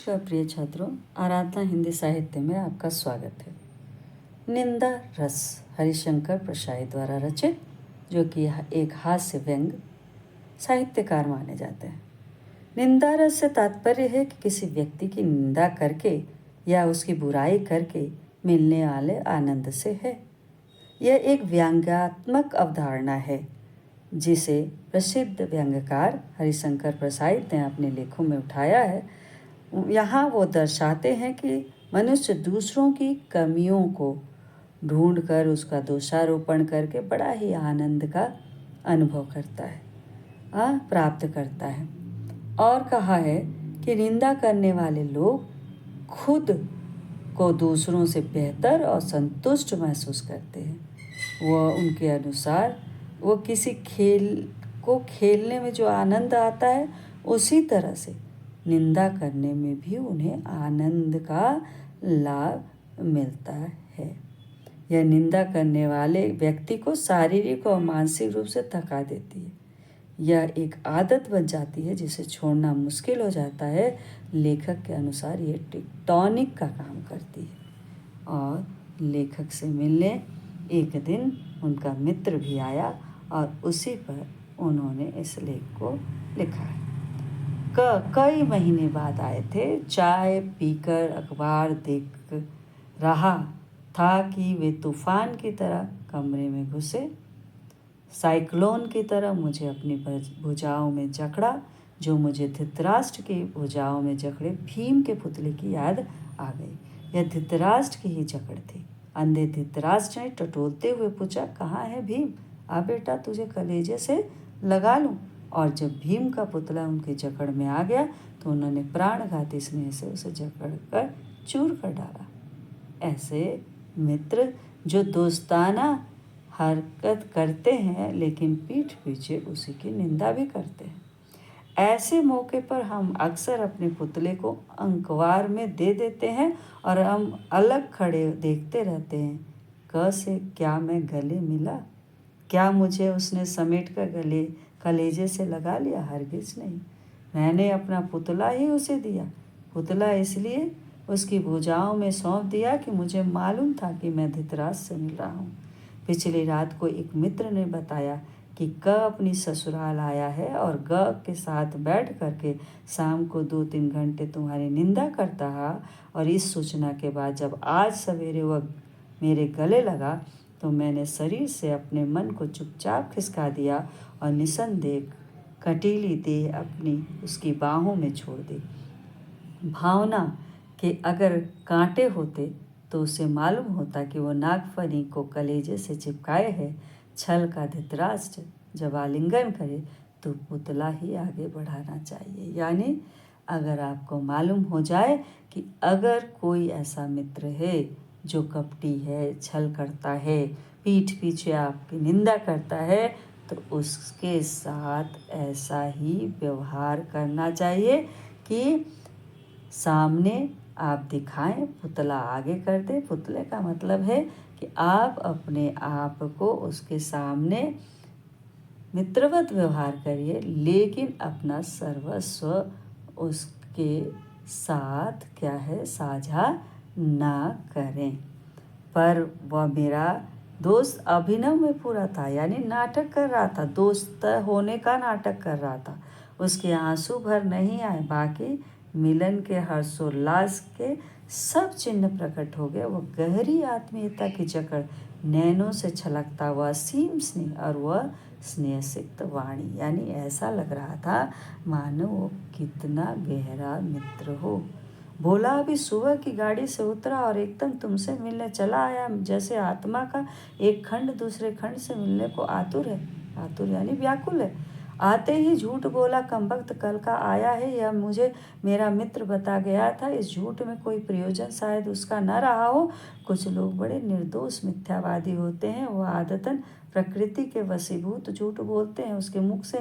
नमस्कार प्रिय छात्रों, आराधना हिंदी साहित्य में आपका स्वागत है। निंदा रस हरिशंकर प्रसाई द्वारा रचित, जो कि एक हास्य व्यंग साहित्यकार माने जाते हैं। निंदा रस से तात्पर्य है कि किसी व्यक्ति की निंदा करके या उसकी बुराई करके मिलने वाले आनंद से है। यह एक व्यंग्यात्मक अवधारणा है जिसे प्रसिद्ध व्यंग्यकार हरिशंकर प्रसाई ने अपने लेखों में उठाया है। यहाँ वो दर्शाते हैं कि मनुष्य दूसरों की कमियों को ढूंढकर उसका दोषारोपण करके बड़ा ही आनंद का अनुभव करता है, प्राप्त करता है। और कहा है कि निंदा करने वाले लोग खुद को दूसरों से बेहतर और संतुष्ट महसूस करते हैं। वह उनके अनुसार वो किसी खेल को खेलने में जो आनंद आता है, उसी तरह से निंदा करने में भी उन्हें आनंद का लाभ मिलता है। यह निंदा करने वाले व्यक्ति को शारीरिक और मानसिक रूप से थका देती है। यह एक आदत बन जाती है जिसे छोड़ना मुश्किल हो जाता है। लेखक के अनुसार ये टिक्टोनिक का काम करती है। और लेखक से मिलने एक दिन उनका मित्र भी आया और उसी पर उन्होंने इस लेख को लिखा है। कई महीने बाद आए थे। चाय पीकर अखबार देख रहा था कि वे तूफान की तरह कमरे में घुसे। साइक्लोन की तरह मुझे अपनी भुजाओं में जकड़ा, जो मुझे धृतराष्ट्र की भुजाओं में जकड़े भीम के पुतले की याद आ गई। यह धृतराष्ट्र की ही जकड़ थी। अंधे धृतराष्ट्र ने टटोलते हुए पूछा, कहाँ है भीम? आ बेटा, तुझे कलेजे से लगा लूं। और जब भीम का पुतला उनकी जकड़ में आ गया तो उन्होंने प्राणघाती स्नेह से उसे जकड़ कर चूर कर डाला। ऐसे मित्र जो दोस्ताना हरकत करते हैं लेकिन पीठ पीछे उसी की निंदा भी करते हैं, ऐसे मौके पर हम अक्सर अपने पुतले को अंकवार में दे देते हैं और हम अलग खड़े देखते रहते हैं। क से क्या मैं गले मिला? क्या मुझे उसने समेट कर कलेजे से लगा लिया? हरगिज नहीं। मैंने अपना पुतला ही उसे दिया। पुतला इसलिए उसकी भुजाओं में सौंप दिया कि मुझे मालूम था कि मैं धृतराष्ट्र से मिल रहा हूँ। पिछली रात को एक मित्र ने बताया कि क अपनी ससुराल आया है और ग के साथ बैठ करके शाम को 2-3 घंटे तुम्हारी निंदा करता रहा। और इस सूचना के बाद जब आज सवेरे वह मेरे गले लगा तो मैंने शरीर से अपने मन को चुपचाप खिसका दिया और निसंदेह कटीली देह अपनी उसकी बाहों में छोड़ दी। भावना के अगर कांटे होते तो उसे मालूम होता कि वो नागफनी को कलेजे से चिपकाए है। छल का धृतराष्ट्र जब आलिंगन करे तो पुतला ही आगे बढ़ाना चाहिए। यानी अगर आपको मालूम हो जाए कि अगर कोई ऐसा मित्र है जो कपटी है, छल करता है, पीठ पीछे आपकी निंदा करता है, तो उसके साथ ऐसा ही व्यवहार करना चाहिए कि सामने आप दिखाएं, पुतला आगे कर दे। पुतले का मतलब है कि आप अपने आप को उसके सामने मित्रवत व्यवहार करिए, लेकिन अपना सर्वस्व उसके साथ क्या है, साझा ना करें। पर वह मेरा दोस्त अभिनव में पूरा था, यानी नाटक कर रहा था, दोस्त होने का नाटक कर रहा था। उसके आंसू भर नहीं आए, बाकी मिलन के हर्षोल्लास के सब चिन्ह प्रकट हो गए। वह गहरी आत्मीयता की जकड़, नैनों से छलकता हुआ असीम स्नेह और वह स्नेहसिक्त वाणी, यानी ऐसा लग रहा था मानो वो कितना गहरा मित्र हो। भोला अभी सुबह की गाड़ी से उतरा और एकदम तुमसे मिलने चला आया, जैसे आत्मा का एक खंड दूसरे खंड से मिलने को आतुर है। आतुर यानी व्याकुल है। आते ही झूठ बोला, कमबख्त कल का आया है, यह मुझे मेरा मित्र बता गया था। इस झूठ में कोई प्रयोजन शायद उसका न रहा हो। कुछ लोग बड़े निर्दोष मिथ्यावादी होते हैं। वह आदतन प्रकृति के वशीभूत झूठ बोलते हैं। उसके मुख से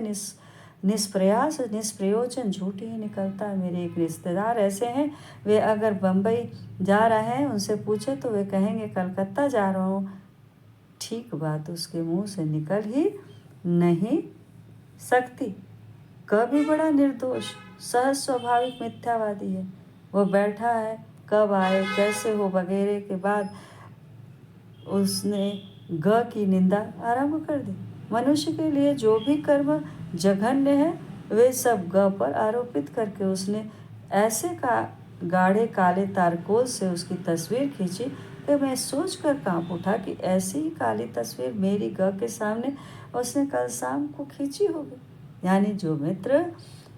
निष्प्रयास निष्प्रयोजन झूठ ही निकलता है। मेरे एक रिश्तेदार ऐसे हैं, वे अगर बम्बई जा रहे हैं उनसे पूछे तो वे कहेंगे कलकत्ता जा रहा हूँ। ठीक बात उसके मुंह से निकल ही नहीं सकती। कभी बड़ा निर्दोष सहज स्वाभाविक मिथ्यावादी है। वो बैठा है, कब आए, कैसे हो वगैरह के बाद उसने ग की निंदा आरंभ कर दी। मनुष्य के लिए जो भी कर्म जघन्य है वे सब ग पर आरोपित करके उसने ऐसे का गाढ़े काले तारकोल से उसकी तस्वीर खींची कि मैं सोच कर काँप उठा कि ऐसी ही काली तस्वीर मेरी ग के सामने उसने कल शाम को खींची होगी। यानी जो मित्र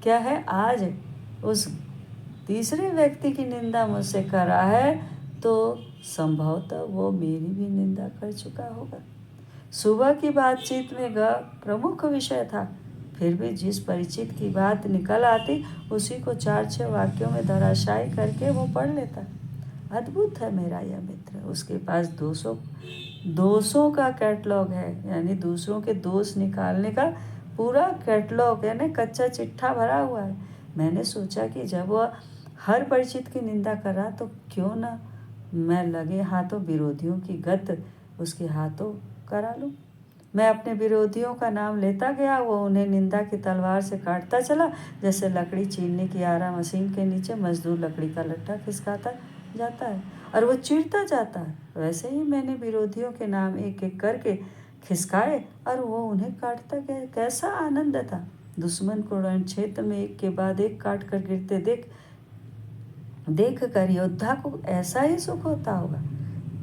क्या है आज उस तीसरे व्यक्ति की निंदा मुझसे कर रहा है तो संभवतः वो मेरी भी निंदा कर चुका होगा। सुबह की बातचीत में ग प्रमुख विषय था, फिर भी जिस परिचित की बात निकल आती उसी को 4-6 वाक्यों में धराशायी करके वो पढ़ लेता। अद्भुत है मेरा यह मित्र, उसके पास दोषों का कैटलॉग है, यानी दूसरों के दोष निकालने का पूरा कैटलॉग, यानी कच्चा चिट्ठा भरा हुआ है। मैंने सोचा कि जब वह हर परिचित की निंदा कर रहा तो क्यों न मैं लगे हाथों विरोधियों की गत उसके हाथों करा लूं। मैं अपने विरोधियों का नाम लेता गया, वो उन्हें निंदा की तलवार से काटता चला, जैसे लकड़ी चीरने की आरा मशीन के नीचे मजदूर लकड़ी का लट्ठा खिसकाता जाता है और वो चीरता जाता है, वैसे ही मैंने विरोधियों के नाम एक एक करके खिसकाए और वो उन्हें काटता गया। कैसा आनंद था! दुश्मन को रण क्षेत्र में एक के बाद एक काट कर गिरते देख कर योद्धा को ऐसा ही सुख होता होगा।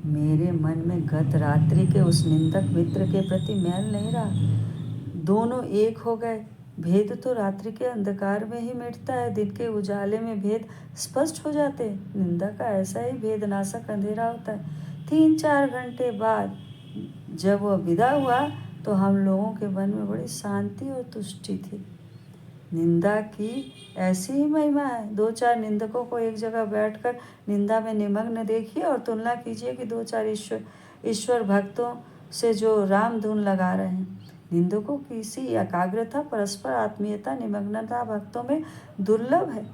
मेरे मन में गत रात्रि के उस निंदक मित्र के प्रति मैल नहीं रहा। दोनों एक हो गए। भेद तो रात्रि के अंधकार में ही मिटता है, दिन के उजाले में भेद स्पष्ट हो जाते हैं। निंदा का ऐसा ही भेदनाशक अंधेरा होता है। 3-4 घंटे बाद जब वह विदा हुआ तो हम लोगों के मन में बड़ी शांति और तुष्टि थी। निंदा की ऐसी ही महिमा है। 2-4 निंदकों को एक जगह बैठकर निंदा में निमग्न देखिए और तुलना कीजिए कि 2-4 ईश्वर भक्तों से जो राम धुन लगा रहे हैं। निंदकों की सी एकाग्रता, परस्पर आत्मीयता, निमग्नता भक्तों में दुर्लभ है,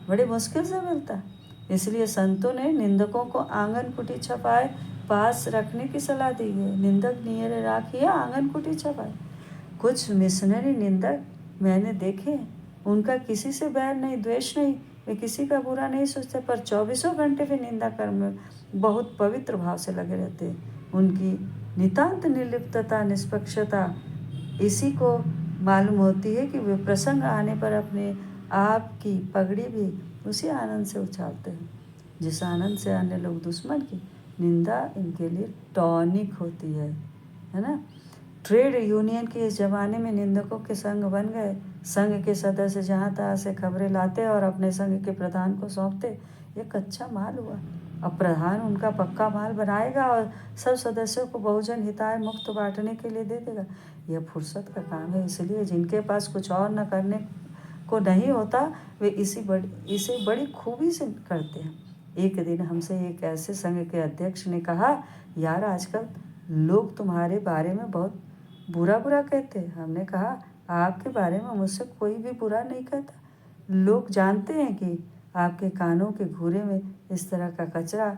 बड़ी मुश्किल से मिलता है। इसलिए संतों ने निंदकों को आंगन कुटी छपाए पास रखने की सलाह दी है। निंदक नियरे राखिए आंगन कुटी छपाए। कुछ मिशनरी निंदक मैंने देखे, उनका किसी से बैर नहीं, द्वेष नहीं, वे किसी का बुरा नहीं सोचते, पर 24 घंटे भी निंदा कर्म में बहुत पवित्र भाव से लगे रहते हैं। उनकी नितांत निर्लिप्तता, निष्पक्षता इसी को मालूम होती है कि वे प्रसंग आने पर अपने आप की पगड़ी भी उसी आनंद से उछालते हैं जिस आनंद से अन्य लोग दुश्मन की निंदा इनके लिए टॉनिक होती है ना। ट्रेड यूनियन के इस जमाने में निंदकों के संघ बन गए। संघ के सदस्य जहाँ तहाँ से खबरें लाते और अपने संघ के प्रधान को सौंपते। ये कच्चा माल हुआ, अब प्रधान उनका पक्का माल बनाएगा और सब सदस्यों को बहुजन हिताय मुक्त बांटने के लिए दे देगा। यह फुर्सत का काम है, इसलिए जिनके पास कुछ और न करने को नहीं होता वे इसे बड़ी खूबी से करते हैं। एक दिन हमसे एक ऐसे संघ के अध्यक्ष ने कहा, यार आजकल लोग तुम्हारे बारे में बहुत बुरा कहते हैं। हमने कहा, आपके बारे में मुझसे कोई भी बुरा नहीं कहता। लोग जानते हैं कि आपके कानों के घूरे में इस तरह का कचरा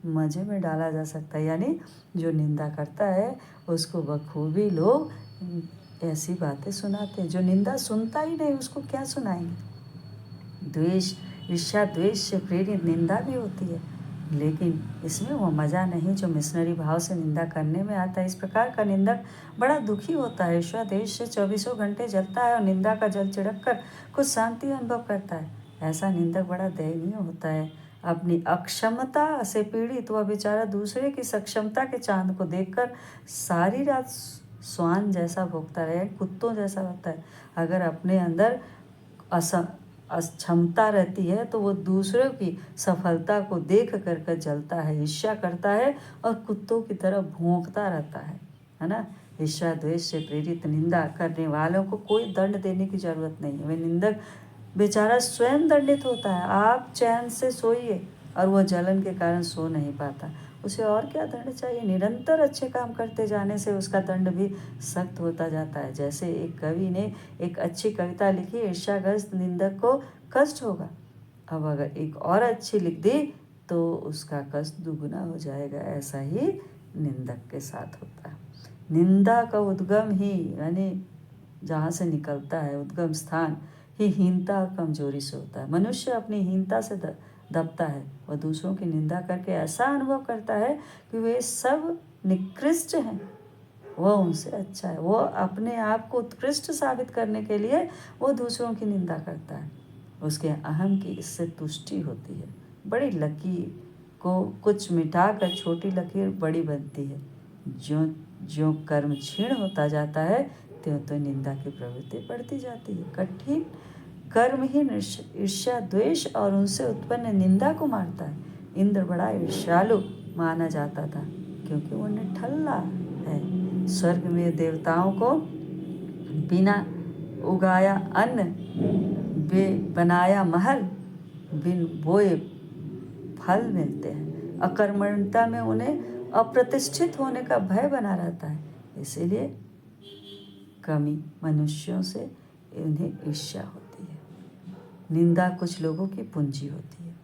मज़े में डाला जा सकता है। यानी जो निंदा करता है उसको बखूबी लोग ऐसी बातें सुनाते हैं। जो निंदा सुनता ही नहीं उसको क्या सुनाएंगे। द्वेष, ईर्ष्या, द्वेष से प्रेरित निंदा भी होती है, लेकिन इसमें वो मज़ा नहीं जो मिशनरी भाव से निंदा करने में आता है। इस प्रकार का निंदक बड़ा दुखी होता है, ईर्ष्या देश से 24 घंटे जलता है और निंदा का जल छिड़क कर कुछ शांति अनुभव करता है। ऐसा निंदक बड़ा दयनीय होता है। अपनी अक्षमता से पीड़ित वह बेचारा दूसरे की सक्षमता के चांद को देखकर सारी रात स्वान जैसा भोगता रहे, कुत्तों जैसा होता है। अगर अपने अंदर क्षमता रहती है तो वो दूसरों की सफलता को देख कर जलता है, ईर्ष्या करता है और कुत्तों की तरह भौंकता रहता है ना। ईर्ष्या द्वेष से प्रेरित निंदा करने वालों को कोई दंड देने की जरूरत नहीं है। वे निंदक बेचारा स्वयं दंडित होता है। आप चैन से सोइए और वह जलन के कारण सो नहीं पाता, उसे और क्या दंड चाहिए। निरंतर अच्छे काम करते जाने से उसका दंड भी सख्त होता जाता है। जैसे एक कवि ने एक अच्छी कविता लिखी, ईर्ष्याग्रस्त निंदक को कष्ट होगा, अब अगर एक और अच्छी लिख दी तो उसका कष्ट दुगुना हो जाएगा। ऐसा ही निंदक के साथ होता है। निंदा का उद्गम ही, यानी जहाँ से निकलता है उद्गम स्थान ही हीनता और कमजोरी से होता है। मनुष्य अपनी हीनता से दबता है, वह दूसरों की निंदा करके ऐसा अनुभव करता है कि वे सब निकृष्ट हैं, वह उनसे अच्छा है। वो अपने आप को उत्कृष्ट साबित करने के लिए वो दूसरों की निंदा करता है। उसके अहम की इससे तुष्टि होती है। बड़ी लकीर को कुछ मिटाकर छोटी लकीर बड़ी बनती है। ज्यों ज्यों कर्म क्षीण होता जाता है त्यों तो निंदा की प्रवृत्ति बढ़ती जाती है। कठिन कर्म ही ईर्ष्या, द्वेष और उनसे उत्पन्न निंदा को मारता है। इंद्र बड़ा ईर्ष्यालु माना जाता था क्योंकि वो निठल्ला है। स्वर्ग में देवताओं को बिना उगाया अन्न, बनाया महल, बिन बोए फल मिलते हैं। अकर्मण्यता में उन्हें अप्रतिष्ठित होने का भय बना रहता है। इसीलिए कमी मनुष्यों से उन्हें ईर्ष्या होती है। निंदा कुछ लोगों की पूंजी होती है।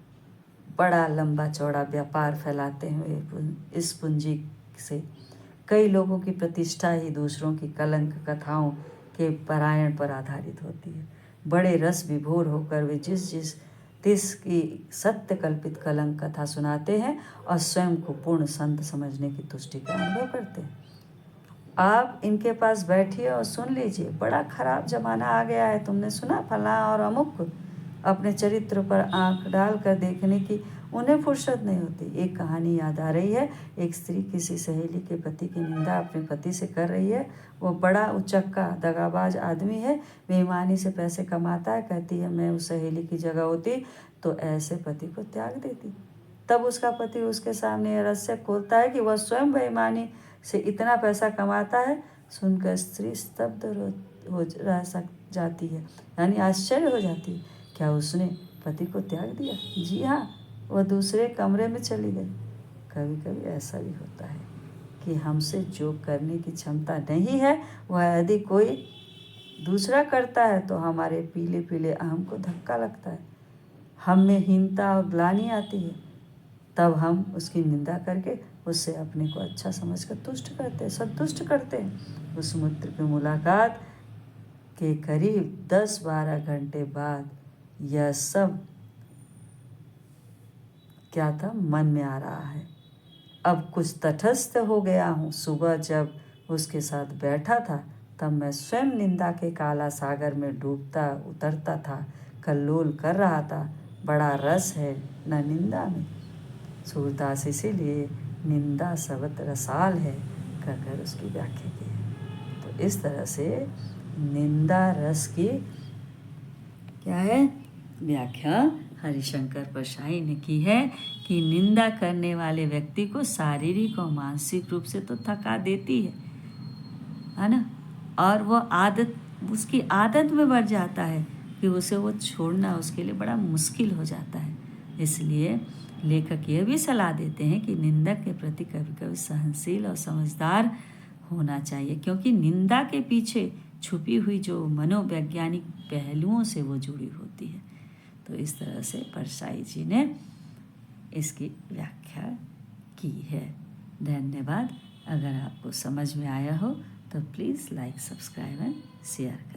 बड़ा लंबा चौड़ा व्यापार फैलाते हुए इस पूंजी से कई लोगों की प्रतिष्ठा ही दूसरों की कलंक कथाओं के पारायण पर आधारित होती है। बड़े रस विभोर होकर वे तिस की सत्य कल्पित कलंक कथा सुनाते हैं और स्वयं को पूर्ण संत समझने की तुष्टि का अनुभव करते हैं। आप इनके पास बैठिए और सुन लीजिए, बड़ा खराब जमाना आ गया है, तुमने सुना फला और अमुक। अपने चरित्र पर आंख डालकर देखने की उन्हें फुर्सत नहीं होती। एक कहानी याद आ रही है। एक स्त्री किसी सहेली के पति की निंदा अपने पति से कर रही है। वो बड़ा उचक्का दगाबाज आदमी है, बेईमानी से पैसे कमाता है। कहती है मैं उस सहेली की जगह होती तो ऐसे पति को त्याग देती। तब उसका पति उसके सामने यह रहस्य खोलता है कि वह स्वयं बेईमानी से इतना पैसा कमाता है। सुनकर स्त्री स्तब्ध हो जाती है, यानी आश्चर्य हो जाती है। क्या उसने पति को त्याग दिया? जी हाँ, वह दूसरे कमरे में चली गई। कभी कभी ऐसा भी होता है कि हमसे जो करने की क्षमता नहीं है वह यदि कोई दूसरा करता है तो हमारे पीले पीले अहम को धक्का लगता है, हम में हीनता और ग्लानि आती है। तब हम उसकी निंदा करके उससे अपने को अच्छा समझकर संतुष्ट करते हैं। उस मित्र की मुलाकात के करीब 10-12 घंटे बाद यह सब क्या था मन में आ रहा है। अब कुछ तटस्थ हो गया हूँ। सुबह जब उसके साथ बैठा था तब मैं स्वयं निंदा के काला सागर में डूबता उतरता था, कल्लोल कर रहा था। बड़ा रस है न निंदा में। सूरदास इसीलिए निंदा सबत रसाल है कहकर उसकी व्याख्या की है। तो इस तरह से निंदा रस की क्या है व्याख्या हरिशंकर परशाई ने की है कि निंदा करने वाले व्यक्ति को शारीरिक और मानसिक रूप से तो थका देती है ना, और वो उसकी आदत में बढ़ जाता है कि उसे वो छोड़ना उसके लिए बड़ा मुश्किल हो जाता है। इसलिए लेखक यह भी सलाह देते हैं कि निंदक के प्रति कभी कभी सहनशील और समझदार होना चाहिए, क्योंकि निंदा के पीछे छुपी हुई जो मनोवैज्ञानिक पहलुओं से वो जुड़ी होती है। तो इस तरह से परसाई जी ने इसकी व्याख्या की है। धन्यवाद। अगर आपको समझ में आया हो तो please like, subscribe and share करें।